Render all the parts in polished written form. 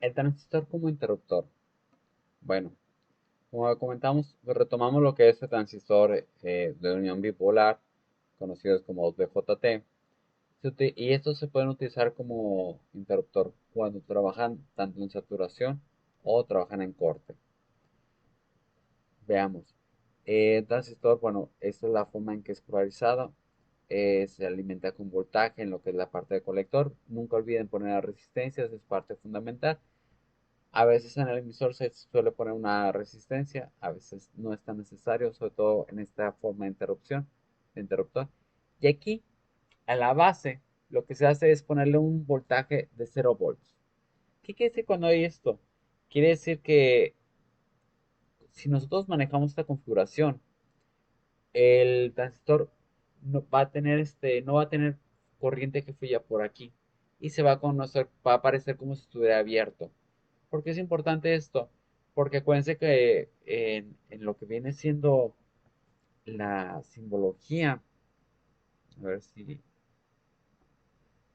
El transistor como interruptor. Bueno, como comentamos, pues retomamos lo que es el transistor de unión bipolar, conocidos como 2BJT. Y estos se pueden utilizar como interruptor cuando trabajan tanto en saturación o trabajan en corte. Veamos. El transistor, bueno, esta es la forma en que es polarizado. Se alimenta con voltaje en lo que es la parte de colector. Nunca olviden poner las resistencias, es parte fundamental. A veces en el emisor se suele poner una resistencia, a veces no es tan necesario, sobre todo en esta forma de interrupción, de interruptor. Y aquí, a la base, lo que se hace es ponerle un voltaje de 0 volts. ¿Qué quiere decir cuando hay esto? Quiere decir que si nosotros manejamos esta configuración, el transistor no va a tener no va a tener corriente que fluya por aquí y se va a conocer, va a aparecer como si estuviera abierto. ¿Por qué es importante esto? Porque acuérdense que en lo que viene siendo la simbología, a ver si,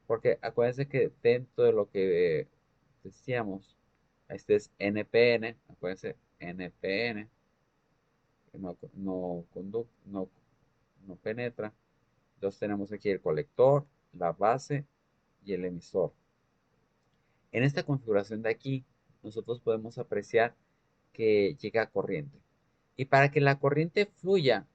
porque acuérdense que dentro de lo que decíamos, este es NPN, acuérdense, NPN, que no penetra. Entonces tenemos aquí el colector, la base y el emisor. En esta configuración de aquí, nosotros podemos apreciar que llega corriente. Y para que la corriente fluya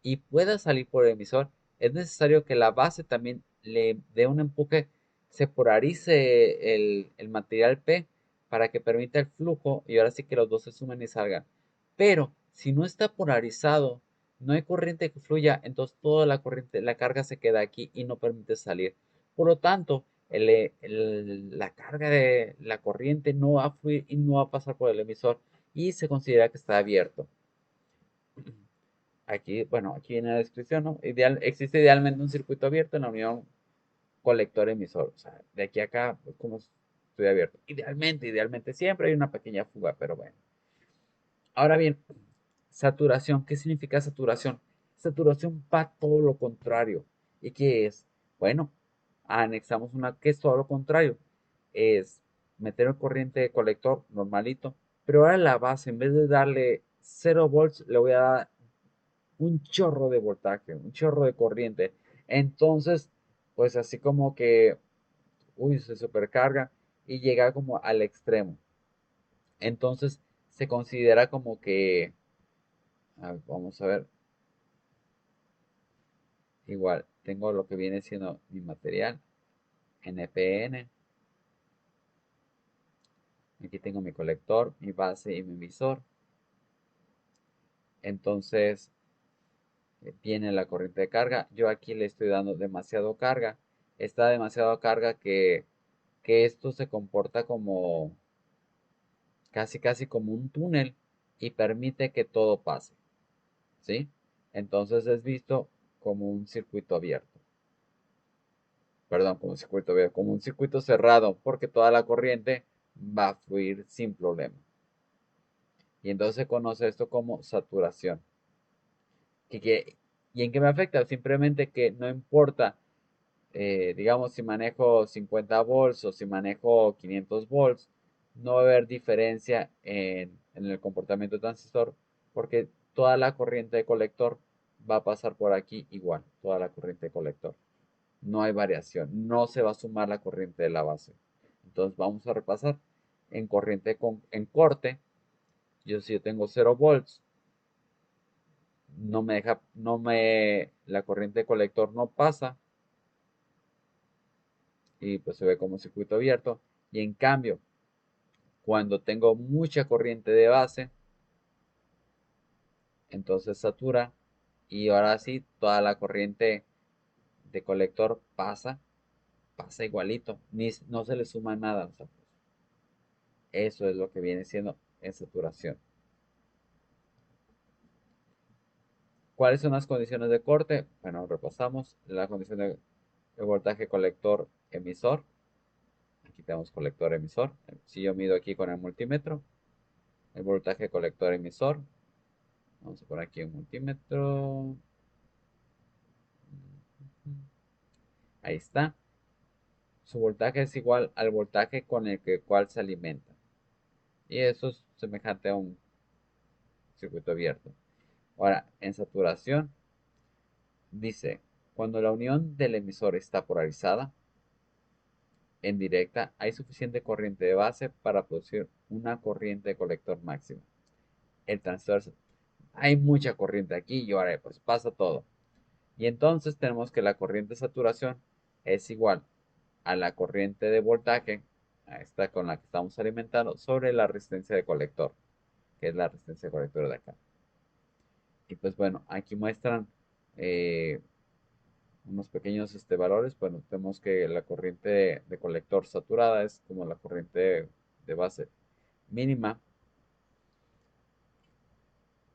y pueda salir por el emisor, es necesario que la base también le dé un empuje, se polarice el material P para que permita el flujo y ahora sí que los dos se sumen y salgan. Pero si no está polarizado, no hay corriente que fluya, entonces toda la corriente, la carga se queda aquí y no permite salir. Por lo tanto, la carga de la corriente no va a fluir y no va a pasar por el emisor y se considera que está abierto. Aquí, bueno, aquí en la descripción, ¿no? Existe idealmente un circuito abierto en la unión colector-emisor. O sea, de aquí a acá, pues como estoy abierto. Idealmente siempre hay una pequeña fuga, pero bueno. Ahora bien, saturación. ¿Qué significa saturación? Saturación va todo lo contrario. ¿Y qué es? Bueno, anexamos una que es todo lo contrario. Es meter el corriente de colector normalito, pero ahora la base, en vez de darle 0 volts, le voy a dar un chorro de voltaje, un chorro de corriente. Entonces, pues así como que, uy, se supercarga y llega como al extremo. Entonces, se considera como que, vamos a ver, igual, tengo lo que viene siendo mi material, NPN. Aquí tengo mi colector, mi base y mi emisor. Entonces, viene la corriente de carga. Yo aquí le estoy dando demasiado carga. Está demasiado carga que esto se comporta como casi como un túnel y permite que todo pase, ¿sí? Entonces es visto como un circuito abierto. Perdón, como un circuito abierto, como un circuito cerrado, porque toda la corriente va a fluir sin problema. Y entonces se conoce esto como saturación. ¿Y en qué me afecta? Simplemente que no importa, digamos, si manejo 50 volts o si manejo 500 volts, no va a haber diferencia en el comportamiento del transistor porque toda la corriente de colector va a pasar por aquí igual, toda la corriente de colector. No hay variación, no se va a sumar la corriente de la base. Entonces vamos a repasar. En corte, si yo tengo 0 volts, la corriente de colector no pasa y pues se ve como un circuito abierto. Y en cambio, cuando tengo mucha corriente de base, entonces satura y ahora sí toda la corriente de colector pasa igualito, no se le suma nada. O sea, eso es lo que viene siendo en saturación. ¿Cuáles son las condiciones de corte? Bueno, repasamos la condición de voltaje colector emisor. Aquí tenemos colector emisor. Si yo mido aquí con el multímetro, el voltaje colector emisor. Vamos a poner aquí un multímetro. Ahí está. su voltaje es igual al voltaje con el cual se alimenta. Y eso es semejante a un circuito abierto. Ahora, en saturación, dice, cuando la unión del emisor está polarizada, en directa, hay suficiente corriente de base para producir una corriente de colector máxima. El transistor, hay mucha corriente aquí y ahora pues pasa todo. Y entonces tenemos que la corriente de saturación es igual a la corriente de voltaje, a esta con la que estamos alimentando, sobre la resistencia de colector, que es la resistencia de colector de acá. Y pues bueno, aquí muestran eh, unos pequeños valores. Bueno, vemos que la corriente de colector saturada es como la corriente de base mínima,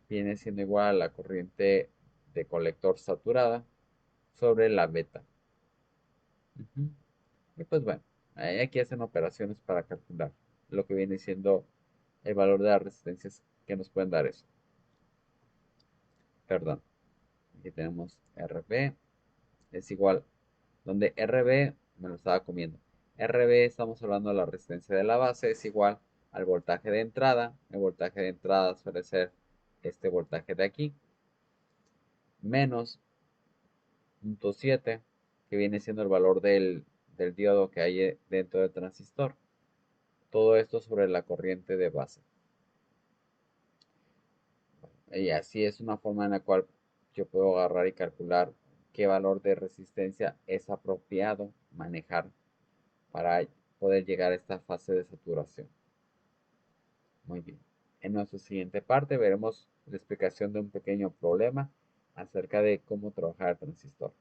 viene siendo igual a la corriente de colector saturada sobre la beta. Ujú. Y pues bueno, aquí hacen operaciones para calcular lo que viene siendo el valor de las resistencias que nos pueden dar eso. Perdón, aquí tenemos RB es igual, donde RB me lo estaba comiendo. RB estamos hablando de la resistencia de la base, es igual al voltaje de entrada. El voltaje de entrada suele ser este voltaje de aquí, menos 0.7, que viene siendo el valor del diodo que hay dentro del transistor. Todo esto sobre la corriente de base. Y así es una forma en la cual yo puedo agarrar y calcular qué valor de resistencia es apropiado manejar para poder llegar a esta fase de saturación. Muy bien. En nuestra siguiente parte veremos la explicación de un pequeño problema acerca de cómo trabajar el transistor.